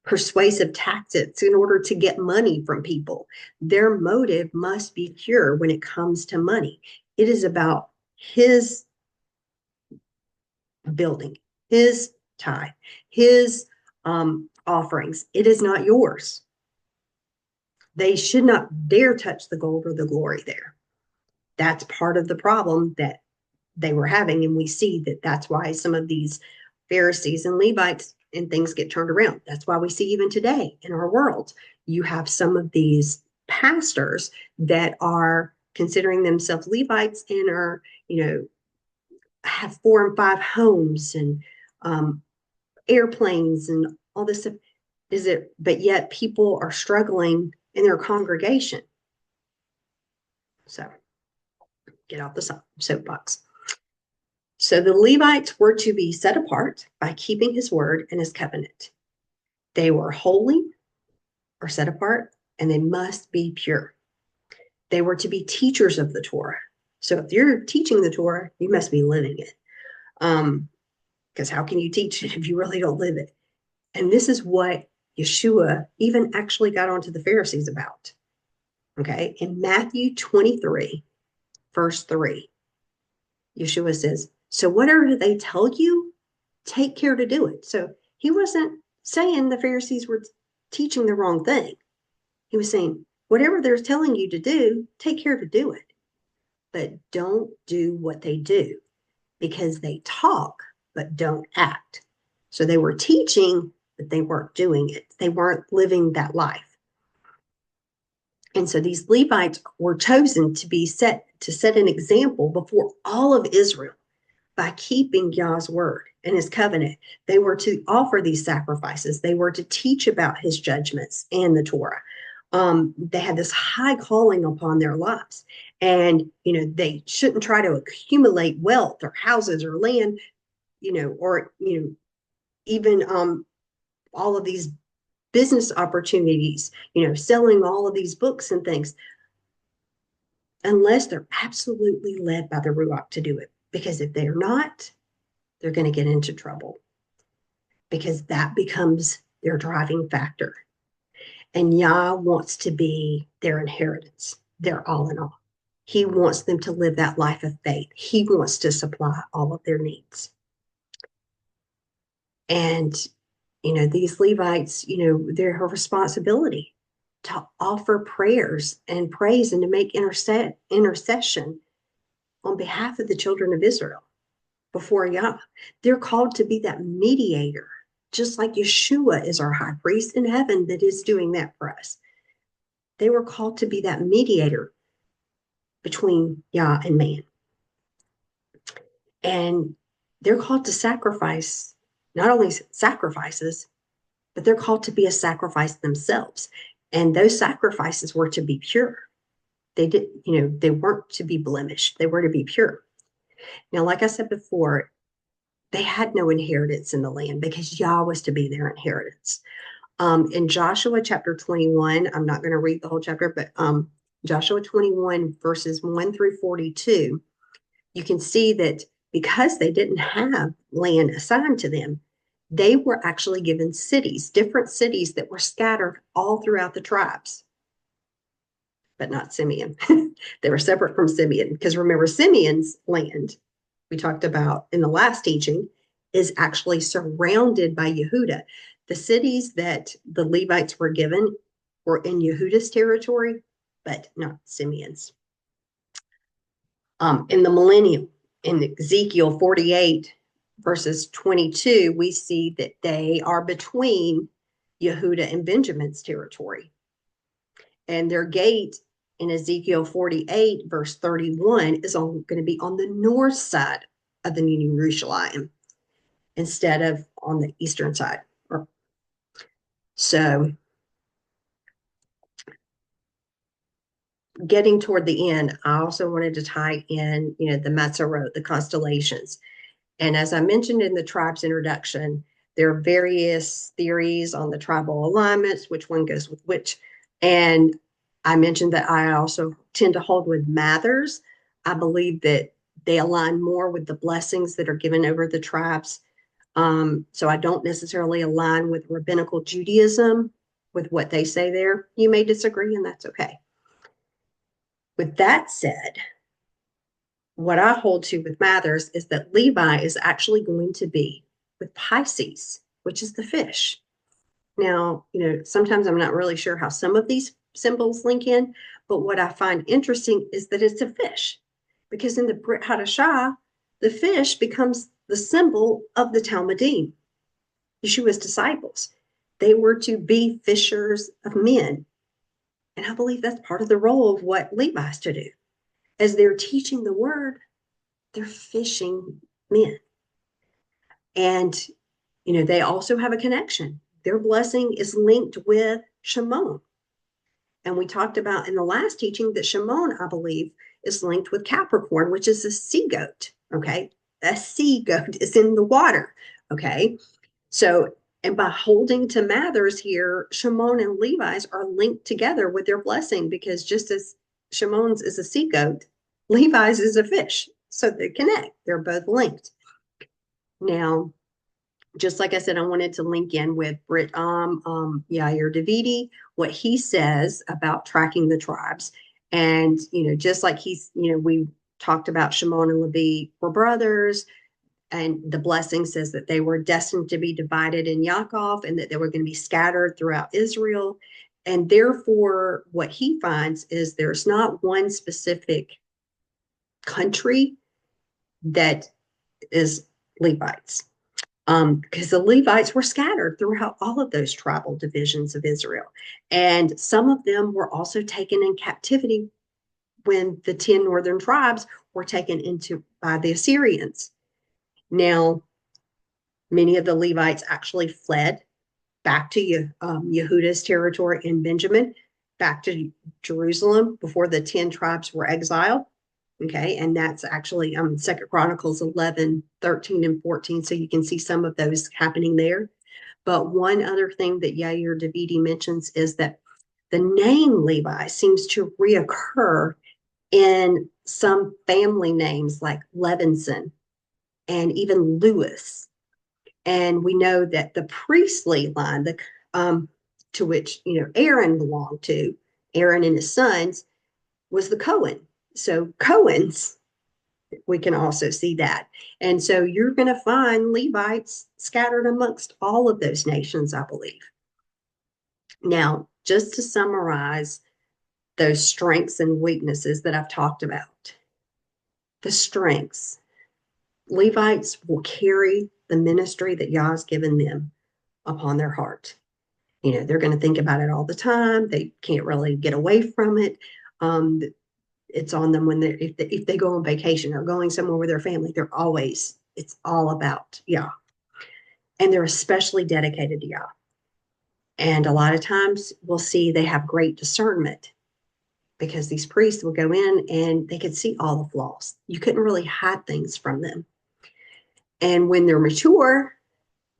persuasive tactics in order to get money from people. Their motive must be pure when it comes to money. It is about his building, his tithe, his offerings. It is not yours. They should not dare touch the gold or the glory there. That's part of the problem that they were having. And we see that that's why some of these Pharisees and Levites and things get turned around. That's why we see even today in our world, you have some of these pastors that are considering themselves Levites and are, have 4 and 5 homes and airplanes and all this stuff. But yet people are struggling in their congregation. So get off the soapbox. So the Levites were to be set apart by keeping his word and his covenant. They were holy or set apart, and they must be pure. They were to be teachers of the Torah. So if you're teaching the Torah, you must be living it. Because how can you teach it if you really don't live it? And this is what Yeshua even actually got onto the Pharisees about. Okay, in Matthew 23, verse 3, Yeshua says, so whatever they tell you, take care to do it. So he wasn't saying the Pharisees were teaching the wrong thing. He was saying, whatever they're telling you to do, take care to do it, but don't do what they do, because they talk but don't act. So they were teaching, but they weren't doing it. They weren't living that life. And so these Levites were chosen to set an example before all of Israel by keeping Yah's word and his covenant. They were to offer these sacrifices. They were to teach about his judgments and the Torah. They had this high calling upon their lives. And, they shouldn't try to accumulate wealth or houses or land, or, even all of these business opportunities, selling all of these books and things, unless they're absolutely led by the Ruach to do it. Because if they're not, they're going to get into trouble, because that becomes their driving factor. And Yah wants to be their inheritance, their all in all. He wants them to live that life of faith. He wants to supply all of their needs. And, these Levites, their responsibility to offer prayers and praise and to make intercession on behalf of the children of Israel before Yah. They're called to be that mediator, just like Yeshua is our high priest in heaven that is doing that for us. They were called to be that mediator between Yah and man. And they're called to sacrifice, not only sacrifices, but they're called to be a sacrifice themselves. And those sacrifices were to be pure. They weren't to be blemished. They were to be pure. Now, like I said before, they had no inheritance in the land because Yah was to be their inheritance. In Joshua chapter 21, I'm not going to read the whole chapter, but Joshua 21 verses 1 through 42, you can see that because they didn't have land assigned to them, they were actually given cities, different cities that were scattered all throughout the tribes, but not Simeon. They were separate from Simeon, because remember, Simeon's land, we talked about in the last teaching, is actually surrounded by Yehuda. The cities that the Levites were given were in Yehuda's territory, but not Simeon's. In the millennium, in Ezekiel 48, verses 22, we see that they are between Yehuda and Benjamin's territory. And their gate in Ezekiel 48, verse 31, is going to be on the north side of the New Jerusalem instead of on the eastern side. So getting toward the end, I also wanted to tie in, the Matzerot, the constellations. And as I mentioned in the tribe's introduction, there are various theories on the tribal alignments, which one goes with which. And I mentioned that I also tend to hold with Mathers. I believe that they align more with the blessings that are given over the tribes. So I don't necessarily align with rabbinical Judaism with what they say there. You may disagree, and that's okay. With that said, what I hold to with Mathers is that Levi is actually going to be with Pisces, which is the fish. Now, sometimes I'm not really sure how some of these symbols link in, but what I find interesting is that it's a fish, because in the Brit Hadashah, the fish becomes the symbol of the Talmudim, Yeshua's disciples. They were to be fishers of men. And I believe that's part of the role of what Levi's to do. As they're teaching the word, they're fishing men. And, they also have a connection. Their blessing is linked with Shimon. And we talked about in the last teaching that Shimon, I believe, is linked with Capricorn, which is a sea goat. Okay. A sea goat is in the water. Okay. So, and by holding to Mathers here, Shimon and Levi's are linked together with their blessing, because just as Shimon's is a sea goat, Levi's is a fish. So they connect. They're both linked. Now, just like I said, I wanted to link in with Brit Yair Davidi, what he says about tracking the tribes. And, just like we talked about Shimon and Levi were brothers, And the blessing says that they were destined to be divided in Yaakov and that they were going to be scattered throughout Israel. And therefore, what he finds is there's not one specific country that is Levites, because the Levites were scattered throughout all of those tribal divisions of Israel. And some of them were also taken in captivity when the 10 northern tribes were taken into by the Assyrians. Now, many of the Levites actually fled back to Yehuda's territory in Benjamin, back to Jerusalem before the 10 tribes were exiled. Okay, and that's actually Second Chronicles 11, 13, and 14. So you can see some of those happening there. But one other thing that Yair Davidi mentions is that the name Levi seems to reoccur in some family names like Levinson and even Lewis. And we know that the priestly line, to which Aaron belonged to, Aaron and his sons, was the Cohen. So Cohens, we can also see that. And so you're going to find Levites scattered amongst all of those nations, I believe. Now, just to summarize those strengths and weaknesses that I've talked about, the strengths, Levites will carry the ministry that Yah has given them upon their heart. They're going to think about it all the time. They can't really get away from it. It's on them when if they go on vacation or going somewhere with their family. It's all about Yah, and they're especially dedicated to Yah. And a lot of times we'll see they have great discernment because these priests will go in and they could see all the flaws. You couldn't really hide things from them. And when they're mature,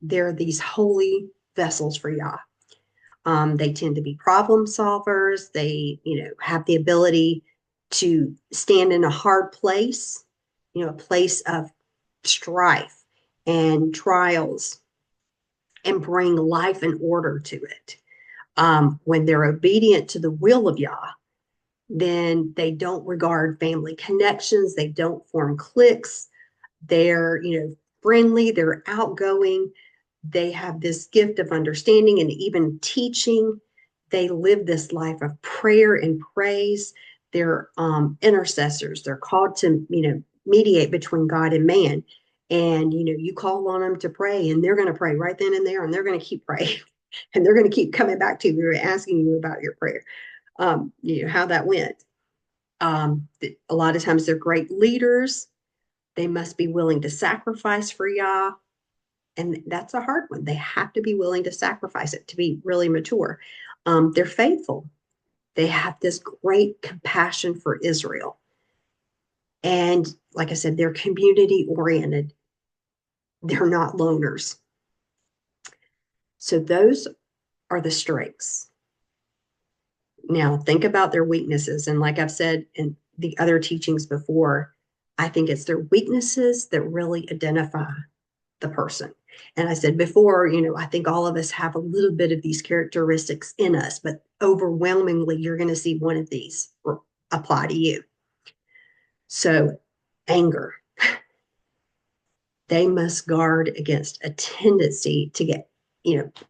they're these holy vessels for Yah. They tend to be problem solvers. They, have the ability to stand in a hard place, a place of strife and trials, and bring life and order to it. When they're obedient to the will of Yah, then they don't regard family connections. They don't form cliques. They're, friendly. They're outgoing. They have this gift of understanding and even teaching. They live this life of prayer and praise. They're intercessors. They're called to, mediate between God and man. And, you call on them to pray and they're going to pray right then and there, and they're going to keep praying and they're going to keep coming back to you and asking you about your prayer, how that went. A lot of times they're great leaders. They must be willing to sacrifice for Yah. And that's a hard one. They have to be willing to sacrifice it to be really mature. They're faithful. They have this great compassion for Israel. And like I said, they're community oriented. They're not loners. So those are the strengths. Now think about their weaknesses. And like I've said in the other teachings before, I think it's their weaknesses that really identify the person. And I said before, I think all of us have a little bit of these characteristics in us, but overwhelmingly, you're going to see one of these apply to you. So, anger. They must guard against a tendency to get,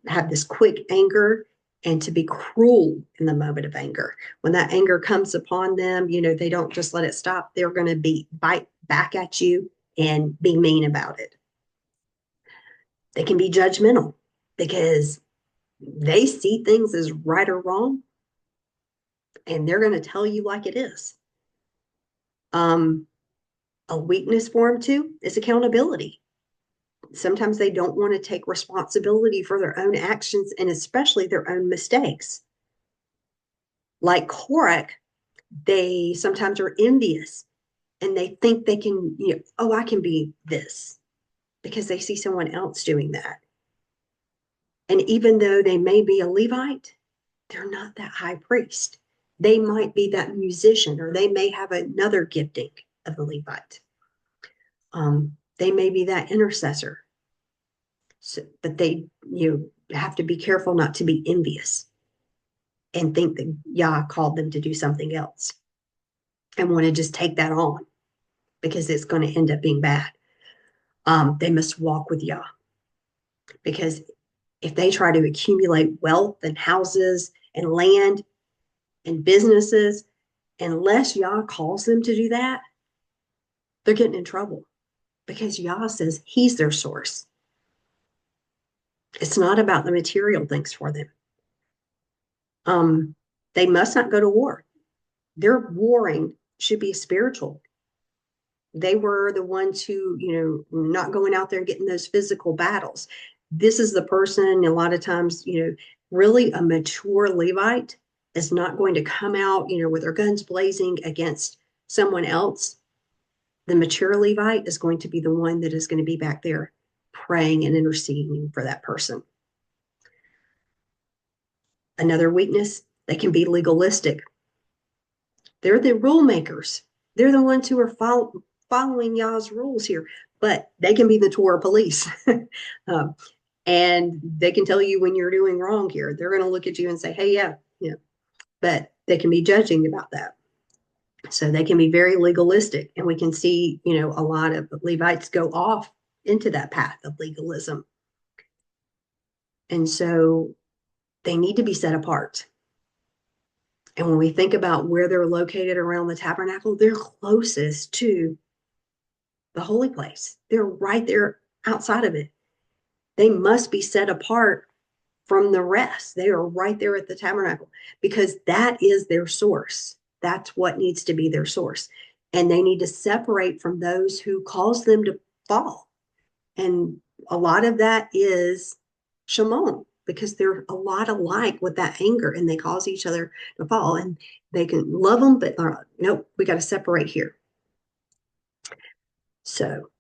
have this quick anger and to be cruel in the moment of anger. When that anger comes upon them, they don't just let it stop. They're going to bite back at you and be mean about it. They can be judgmental because they see things as right or wrong, and they're going to tell you like it is. A weakness for them too is accountability. Sometimes they don't want to take responsibility for their own actions and especially their own mistakes. Like Korach, they sometimes are envious and they think they can, I can be this because they see someone else doing that. And even though they may be a Levite, they're not that high priest. They might be that musician, or they may have another gifting of a Levite. They may be that intercessor. So, but they, have to be careful not to be envious and think that Yah called them to do something else and want to just take that on because it's going to end up being bad. They must walk with Yah, because if they try to accumulate wealth and houses and land and businesses, unless Yah calls them to do that, they're getting in trouble, because Yah says He's their source. It's not about the material things for them. Um, they must not go to war. Their warring should be spiritual. They were the ones who, not going out there and getting those physical battles. This is the person, a lot of times, really a mature Levite is not going to come out, with their guns blazing against someone else. The mature Levite is going to be the one that is going to be back there praying and interceding for that person. Another weakness, they can be legalistic. They're the rule makers. They're the ones who are following Yah's rules here, but they can be the Torah police. um, and they can tell you when you're doing wrong here. They're going to look at you and say, hey, yeah, but they can be judging about that. So they can be very legalistic. And we can see, a lot of Levites go off into that path of legalism. And so they need to be set apart. And when we think about where they're located around the tabernacle, they're closest to the holy place. They're right there outside of it. They must be set apart from the rest. They are right there at the tabernacle, because that is their source. That's what needs to be their source. And they need to separate from those who cause them to fall. And a lot of that is Shimon, because they're a lot alike with that anger, and they cause each other to fall. And they can love them, but nope, we got to separate here. So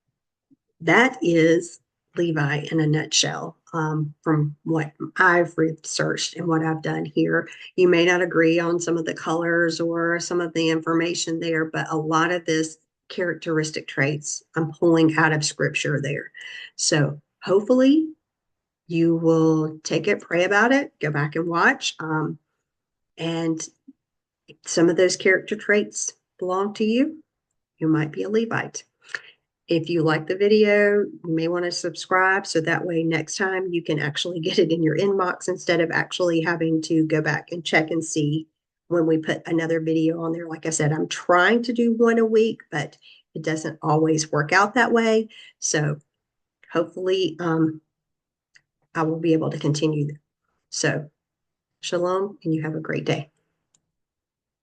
that is Levi in a nutshell, from what I've researched and what I've done here. You may not agree on some of the colors or some of the information there, but a lot of this characteristic traits I'm pulling out of scripture there. So hopefully you will take it, pray about it, go back and watch. And some of those character traits belong to you. You might be a Levite. If you like the video, you may want to subscribe, so that way next time you can actually get it in your inbox instead of actually having to go back and check and see when we put another video on there. Like I said, I'm trying to do one a week, but it doesn't always work out that way. So hopefully I will be able to continue. So shalom, and you have a great day.